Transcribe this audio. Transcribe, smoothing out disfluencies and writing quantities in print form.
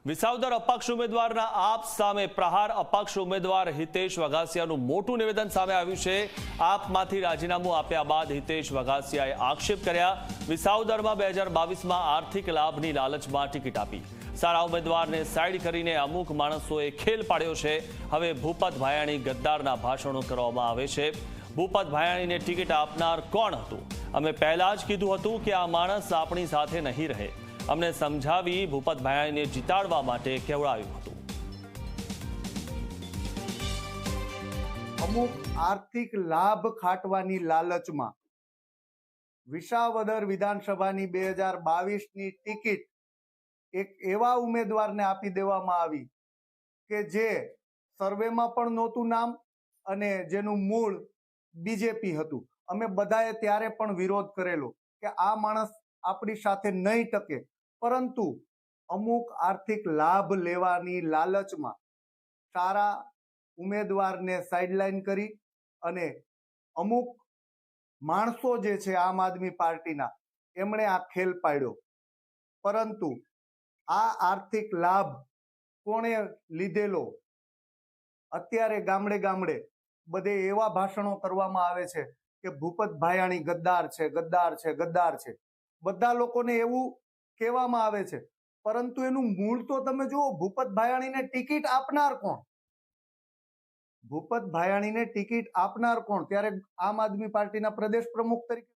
વિસાવદર અપક્ષ ઉમેદવારના આપ સામે પ્રહાર. અપક્ષ ઉમેદવાર હિતેશ વઘાસિયાનું મોટું નિવેદન સામે આવ્યું છે. આપમાંથી રાજીનામું આપ્યા બાદ હિતેશ વઘાસિયાએ આક્ષેપ કર્યા. વિસાવદરમાં 2022માં આર્થિક લાભની લાલચમાં ટિકિટ આપી. સારા ઉમેદવારને સાઈડ કરીને અમુક માણસોએ ખેલ પાડ્યો છે. હવે ભૂપત ભાયાણી ગદ્દારના ભાષણો કરવામાં આવે છે. ભૂપત ભાયાણીને ટિકિટ આપનાર કોણ હતું? અમે પહેલા જ કીધું હતું કે આ માણસ આપણી સાથે નહીં રહે. અમને સમજાવી ભૂપત ભાયાણીને જીતાડવા માટે કહેવડાવ્યું હતું. અમુક આર્થિક લાભ ખાટવાની લાલચમાં વિસાવદર વિધાનસભાની 2022ની ટિકિટ એક એવા ઉમેદવારને આપી દેવામાં આવી કે જે સર્વેમાં પણ નહોતું નામ અને જેનું મૂળ બીજેપી હતું. અમે બધાએ ત્યારે પણ વિરોધ કરેલો કે આ માણસ આપણી સાથે નહીં ટકે, પરંતુ અમુક આર્થિક લાભ લેવાની લાલચમાં સારા ઉમેદવારને સાઇડલાઇન કરી અને અમુક માણસો જે છે આમ આદમી પાર્ટીના, એમણે આ ખેલ પાડ્યો. પરંતુ આ આર્થિક લાભ કોણે લીધેલો? અત્યારે ગામડે ગામડે બધે એવા ભાષણો કરવામાં આવે છે કે ભૂપત ભાયાણી ગદ્દાર છે, ગદ્દાર છે, ગદ્દાર છે. બધા લોકોને એવું કહેવામાં આવે છે, પરંતુ એનું મૂળ તો તમે જુઓ. ભૂપત ભાયાણીને ટિકિટ આપનાર કોણ? ભૂપત ભાયાણીને ટિકિટ આપનાર કોણ? ત્યારે આમ આદમી પાર્ટીના પ્રદેશ પ્રમુખ તરીકે